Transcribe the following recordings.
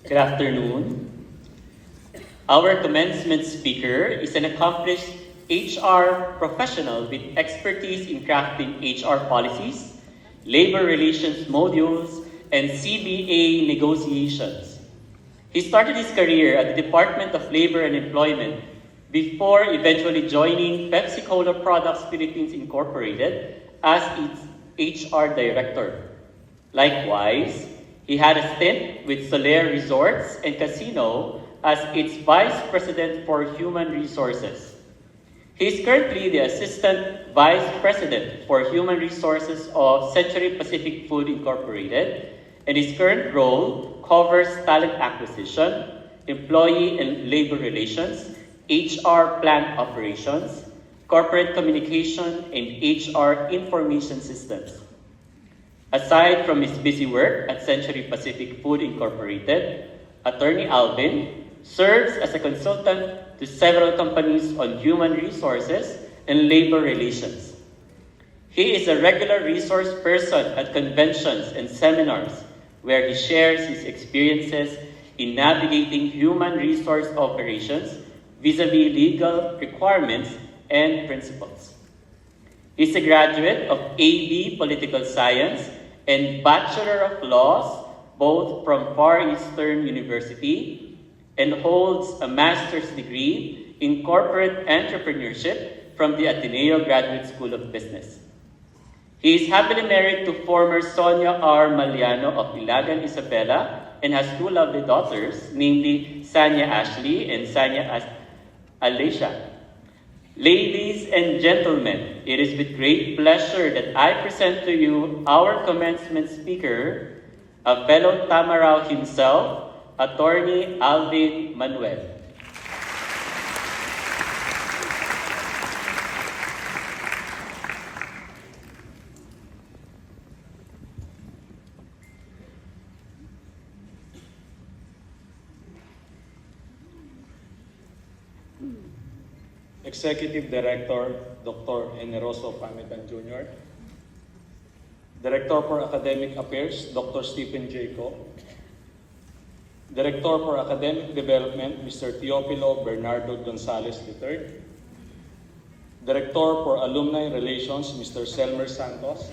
Good afternoon. Our commencement speaker is an accomplished HR professional with expertise in crafting HR policies, labor relations modules, and CBA negotiations. He started his career at the Department of Labor and Employment before eventually joining Pepsi Cola Products Philippines Incorporated as its HR director. Likewise, he had a stint with Soler Resorts and Casino as its Vice President for Human Resources. He is currently the Assistant Vice President for Human Resources of Century Pacific Food Incorporated, and his current role covers talent acquisition, employee and labor relations, HR plant operations, corporate communication, and HR information systems. Aside from his busy work at Century Pacific Food Incorporated, Attorney Alvin serves as a consultant to several companies on human resources and labor relations. He is a regular resource person at conventions and seminars where he shares his experiences in navigating human resource operations vis-a-vis legal requirements and principles. He is a graduate of AB Political Science and Bachelor of Laws, both from Far Eastern University, and holds a master's degree in corporate entrepreneurship from the Ateneo Graduate School of Business. He is happily married to former Sonia R. Maliano of Ilagan, Isabela, and has two lovely daughters, namely Sanya Ashley and Sanya Alicia. Ladies and gentlemen, it is with great pleasure that I present to you our commencement speaker, a fellow Tamarao himself, Attorney Alvin Manuel. Executive Director, Dr. Eneroso Pamitan Jr., Director for Academic Affairs, Dr. Stephen Jacob, Director for Academic Development, Mr. Teofilo Bernardo Gonzalez III, Director for Alumni Relations, Mr. Selmer Santos,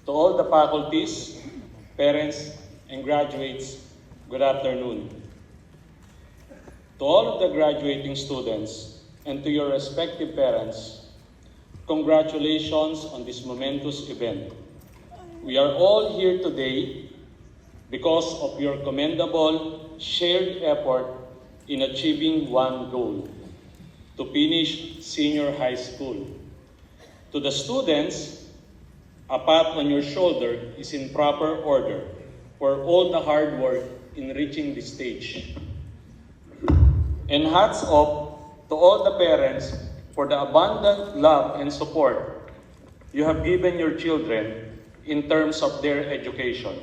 to all the faculties, parents, and graduates, good afternoon. To all of the graduating students and to your respective parents, congratulations on this momentous event. We are all here today because of your commendable shared effort in achieving one goal, to finish senior high school. To the students, a pat on your shoulder is in proper order for all the hard work in reaching this stage. And hats off to all the parents for the abundant love and support you have given your children in terms of their education.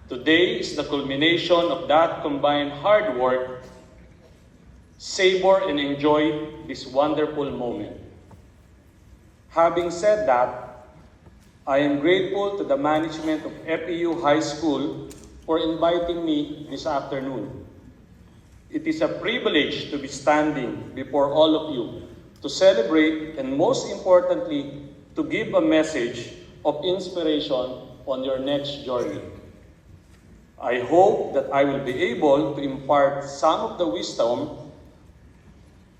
Today is the culmination of that combined hard work. Savor and enjoy this wonderful moment. Having said that, I am grateful to the management of FEU High School for inviting me this afternoon. It is a privilege to be standing before all of you to celebrate and, most importantly, to give a message of inspiration on your next journey. I hope that I will be able to impart some of the wisdom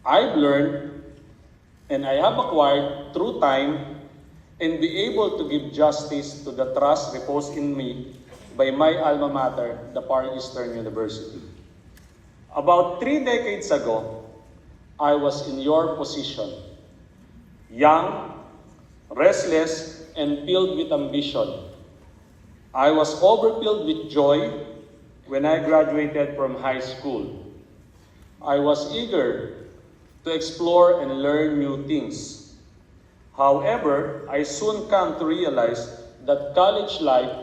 I've learned and I have acquired through time and be able to give justice to the trust reposed in me by my alma mater, the Far Eastern University. About 3 decades ago, I was in your position, young, restless, and filled with ambition. I was overfilled with joy when I graduated from high school. I was eager to explore and learn new things. However, I soon came to realize that college life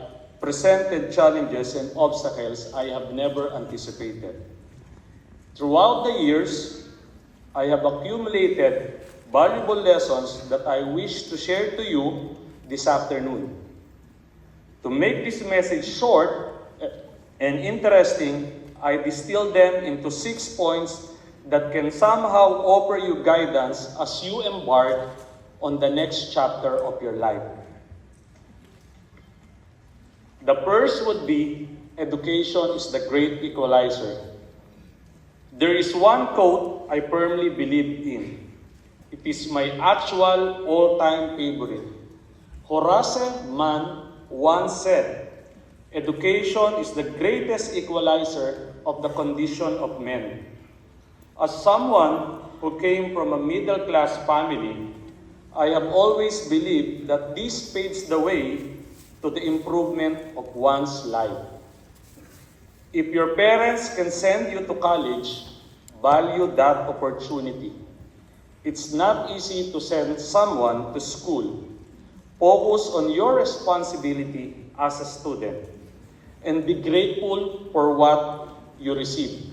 presented challenges and obstacles I have never anticipated. Throughout the years, I have accumulated valuable lessons that I wish to share to you this afternoon. To make this message short, And interesting, I distilled them into 6 points that can somehow offer you guidance as you embark on the next chapter of your life. The first would be, education is the great equalizer. There is one quote I firmly believe in. It is my actual all-time favorite. Horace Mann once said, education is the greatest equalizer of the condition of men. As someone who came from a middle-class family, I have always believed that this paves the way to the improvement of one's life. If your parents can send you to college, value that opportunity. It's not easy to send someone to school. Focus on your responsibility as a student and be grateful for what you receive.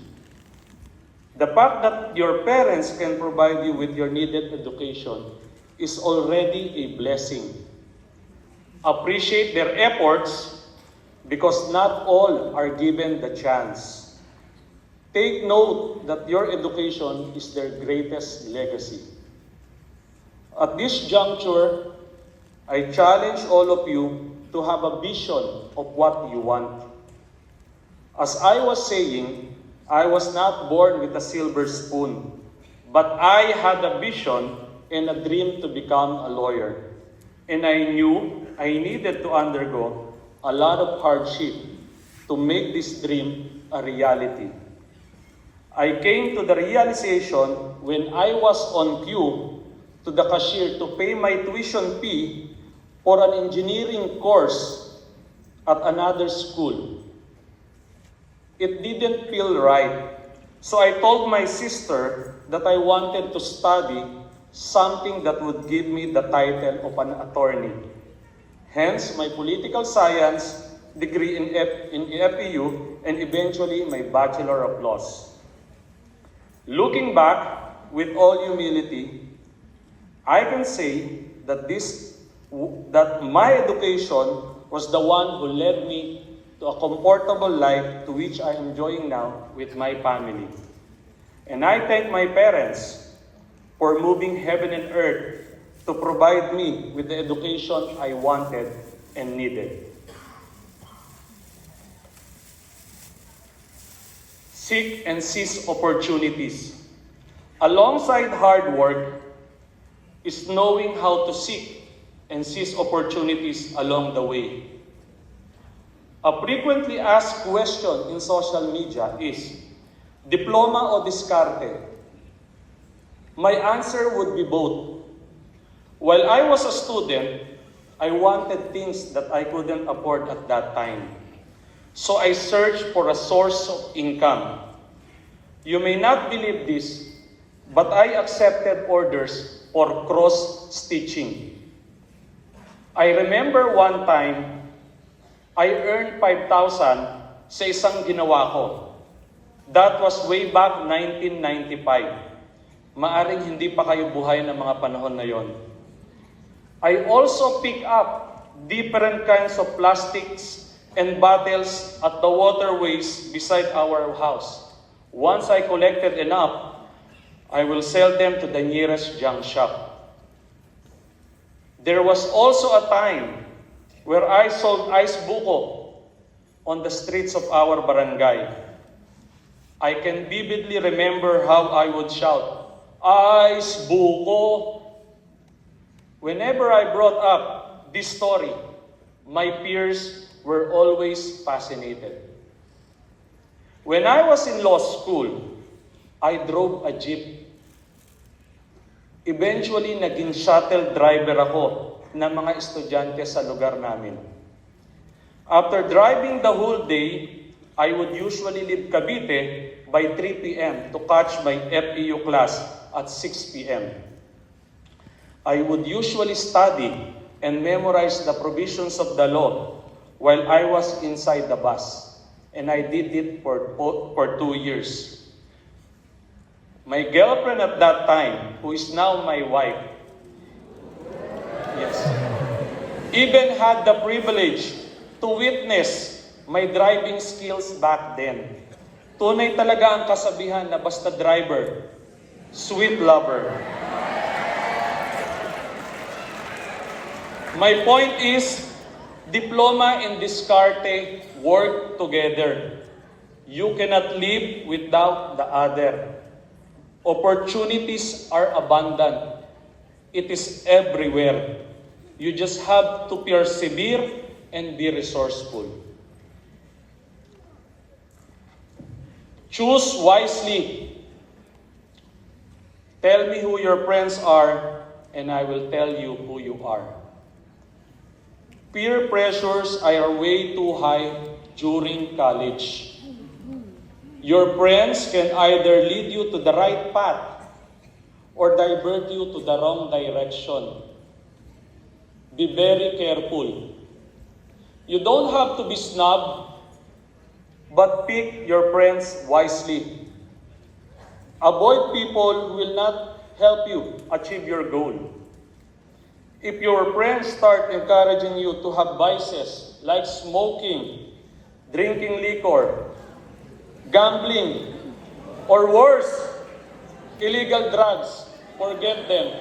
The fact that your parents can provide you with your needed education is already a blessing. Appreciate their efforts because not all are given the chance. Take note that your education is their greatest legacy. At this juncture, I challenge all of you to have a vision of what you want. As I was saying, I was not born with a silver spoon, but I had a vision and a dream to become a lawyer. And I knew I needed to undergo a lot of hardship to make this dream a reality. I came to the realization when I was on queue to the cashier to pay my tuition fee for an engineering course at another school. It didn't feel right. So I told my sister that I wanted to study something that would give me the title of an attorney. Hence, my political science degree in FEU and eventually my Bachelor of Laws. Looking back with all humility, I can say that my education was the one who led me to a comfortable life to which I am enjoying now with my family. And I thank my parents for moving heaven and earth to provide me with the education I wanted and needed. Seek and seize opportunities. Alongside hard work is knowing how to seek and seize opportunities along the way. A frequently asked question in social media is, diploma o diskarte? My answer would be both. While I was a student, I wanted things that I couldn't afford at that time. So I searched for a source of income. You may not believe this, but I accepted orders for cross-stitching. I remember one time, I earned 5,000 sa isang ginawa ko. That was way back 1995. Maaring hindi pa kayo buhay ng mga panahon na yon. I also pick up different kinds of plastics and bottles at the waterways beside our house. Once I collected enough, I will sell them to the nearest junk shop. There was also a time where I sold ice buko on the streets of our barangay. I can vividly remember how I would shout, "Ice buko!" Whenever I brought up this story, my peers were always fascinated. When I was in law school, I drove a jeep. Eventually, naging shuttle driver ako ng mga estudyante sa lugar namin. After driving the whole day, I would usually leave Cavite by 3 p.m. to catch my FEU class at 6 p.m. I would usually study and memorize the provisions of the law while I was inside the bus. And I did it for 2 years. My girlfriend at that time, who is now my wife, yes, even had the privilege to witness may driving skills back then. Tunay talaga ang kasabihan na basta driver, sweet lover. My point is, diploma and diskarte work together. You cannot live without the other. Opportunities are abundant. It is everywhere. You just have to persevere and be resourceful. Choose wisely. Tell me who your friends are, and I will tell you who you are. Peer pressures are way too high during college. Your friends can either lead you to the right path or divert you to the wrong direction. Be very careful. You don't have to be snob, but pick your friends wisely. Avoid people who will not help you achieve your goal. If your friends start encouraging you to have vices like smoking, drinking liquor, gambling, or worse, illegal drugs, forget them.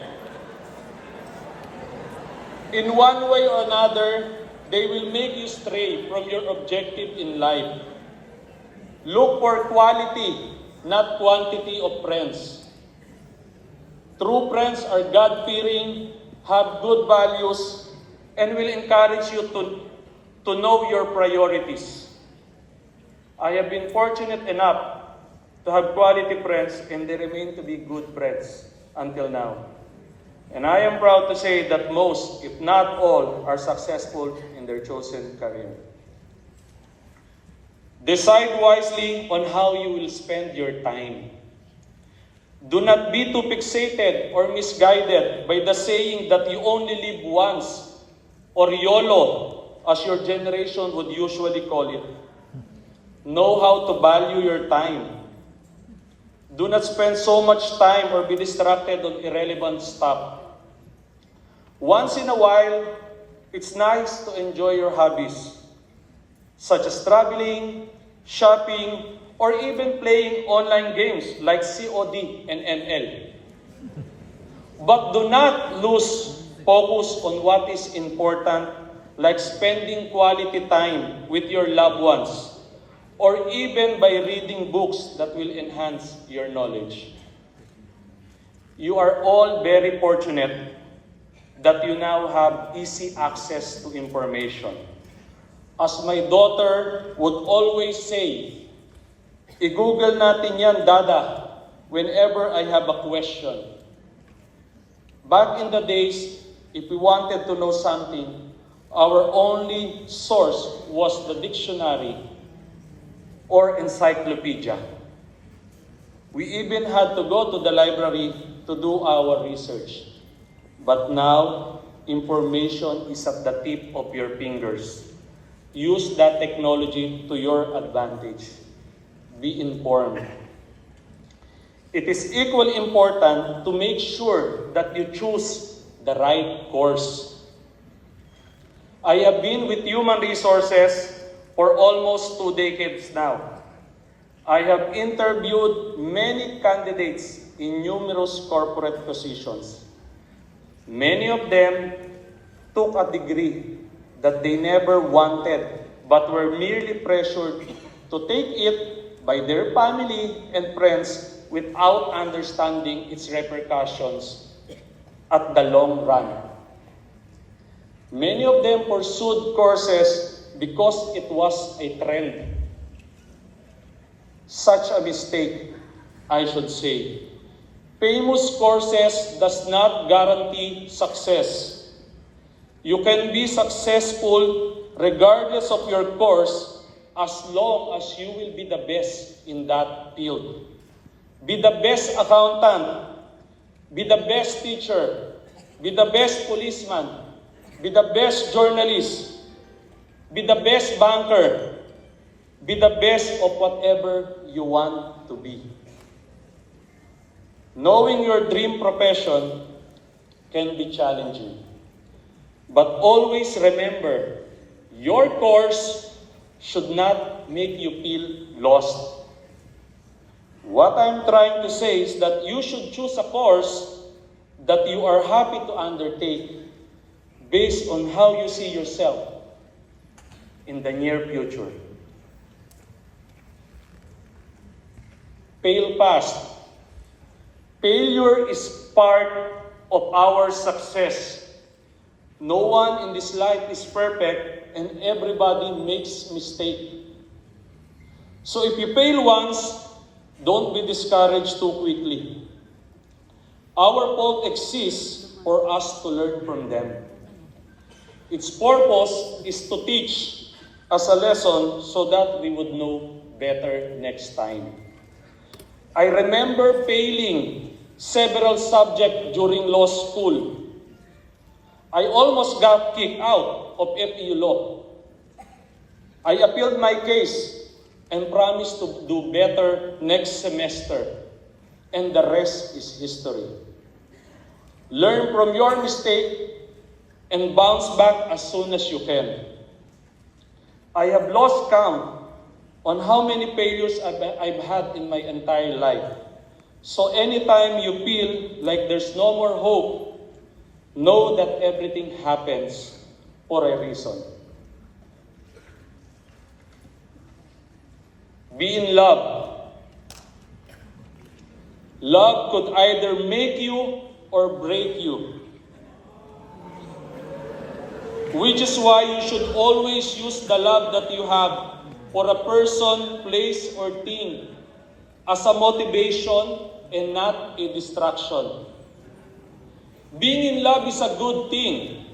In one way or another, they will make you stray from your objective in life. Look for quality, not quantity of friends. True friends are God-fearing, have good values, and will encourage you to know your priorities. I have been fortunate enough to have quality friends, and they remain to be good friends until now. And I am proud to say that most, if not all, are successful in their chosen career. Decide wisely on how you will spend your time. Do not be too fixated or misguided by the saying that you only live once, or YOLO, as your generation would usually call it. Know how to value your time. Do not spend so much time or be distracted on irrelevant stuff. Once in a while, it's nice to enjoy your hobbies, such as traveling, shopping, or even playing online games like COD and ML. But do not lose focus on what is important, like spending quality time with your loved ones, or even by reading books that will enhance your knowledge. You are all very fortunate that you now have easy access to information. As my daughter would always say, i-Google natin yan, Dada, whenever I have a question. Back in the days, if we wanted to know something, our only source was the dictionary or encyclopedia. We even had to go to the library to do our research. But now, information is at the tip of your fingers. Use that technology to your advantage. Be informed. It is equally important to make sure that you choose the right course. I have been with human resources for almost 2 decades now. I have interviewed many candidates in numerous corporate positions. Many of them took a degree that they never wanted but were merely pressured to take it by their family and friends without understanding its repercussions at the long run. Many of them pursued courses because it was a trend. Such a mistake, I should say. Famous courses does not guarantee success. You can be successful regardless of your course as long as you will be the best in that field. Be the best accountant, be the best teacher, be the best policeman, be the best journalist, be the best banker, be the best of whatever you want to be. Knowing your dream profession can be challenging. But always remember, your course, should not make you feel lost. What I'm trying to say is that you should choose a course that you are happy to undertake based on how you see yourself in the near future. Fail fast. Failure is part of our success. No one in this life is perfect and everybody makes mistake. So if you fail once, don't be discouraged too quickly. Our fault exists for us to learn from them. Its purpose is to teach us a lesson so that we would know better next time. I remember failing several subjects during law school. I almost got kicked out of FEU Law. I appealed my case and promised to do better next semester, and the rest is history. Learn from your mistake and bounce back as soon as you can. I have lost count on how many failures I've had in my entire life. So anytime you feel like there's no more hope, know that everything happens for a reason. Be in love. Love could either make you or break you. Which is why you should always use the love that you have for a person, place, or thing as a motivation and not a distraction. Being in love is a good thing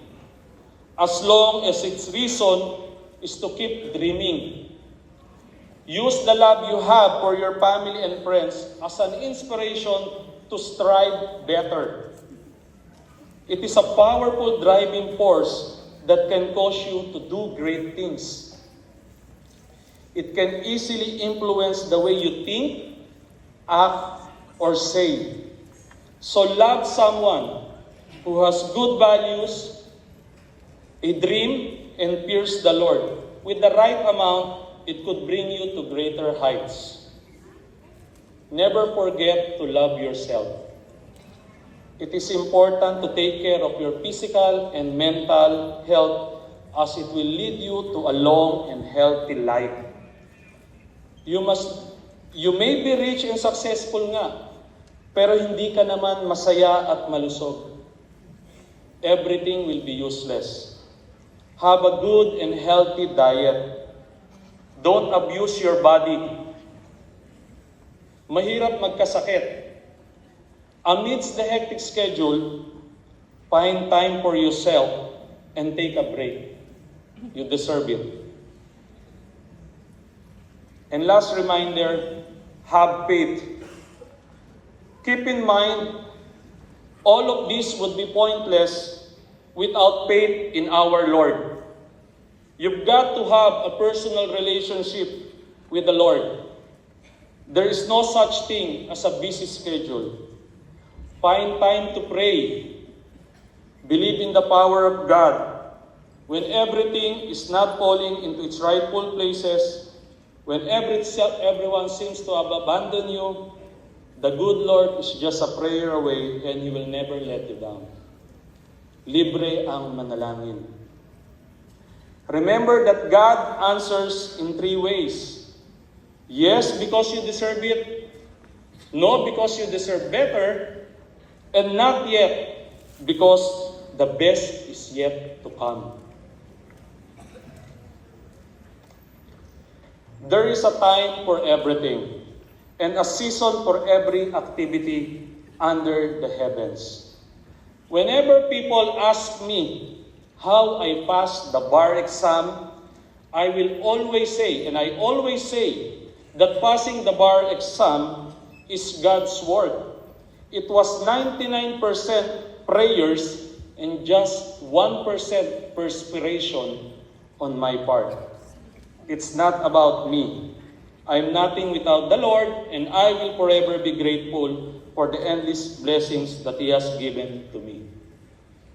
as long as its reason is to keep dreaming. Use the love you have for your family and friends as an inspiration to strive better. It is a powerful driving force that can cause you to do great things. It can easily influence the way you think, act, or say. So love someone who has good values, a dream, and fears the Lord. With the right amount, it could bring you to greater heights. Never forget to love yourself. It is important to take care of your physical and mental health as it will lead you to a long and healthy life. You may be rich and successful nga, pero hindi ka naman masaya at malusog. Everything will be useless. Have a good and healthy diet. Don't abuse your body. Mahirap magkasakit. Amidst the hectic schedule, find time for yourself and take a break. You deserve it. And last reminder, have faith. Keep in mind, all of this would be pointless without faith in our Lord. You've got to have a personal relationship with the Lord. There is no such thing as a busy schedule. Find time to pray. Believe in the power of God. When everything is not falling into its rightful places, when everyone seems to have abandoned you, the good Lord is just a prayer away and He will never let you down. Libre ang manalangin. Remember that God answers in 3 ways. Yes, because you deserve it. No, because you deserve better. And not yet, because the best is yet to come. There is a time for everything, and a season for every activity under the heavens. Whenever people ask me how I passed the bar exam, I will always say, and I always say, that passing the bar exam is God's work. It was 99% prayers and just 1% perspiration on my part. It's not about me. I'm nothing without the Lord, and I will forever be grateful for the endless blessings that He has given to me.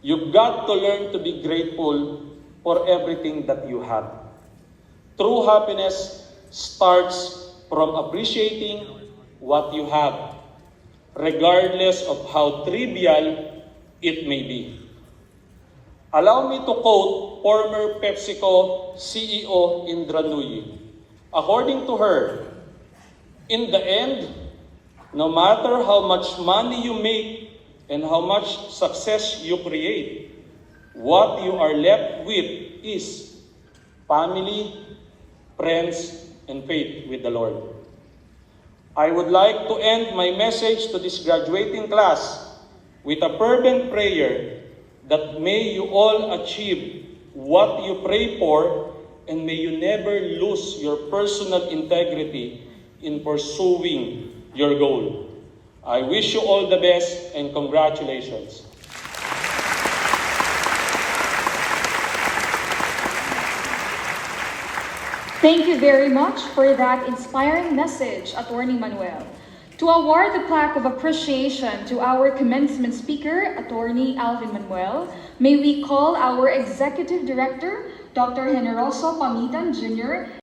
You've got to learn to be grateful for everything that you have. True happiness starts from appreciating what you have, regardless of how trivial it may be. Allow me to quote former PepsiCo CEO Indra Nooyi. According to her, in the end, no matter how much money you make and how much success you create, what you are left with is family, friends, and faith with the Lord. I would like to end my message to this graduating class with a fervent prayer that may you all achieve what you pray for, and may you never lose your personal integrity in pursuing your goal. I wish you all the best and congratulations. Thank you very much for that inspiring message, Attorney Manuel. To award the plaque of appreciation to our commencement speaker, Attorney Alvin Manuel, may we call our Executive Director, Dr. Generoso Pamitan Jr.,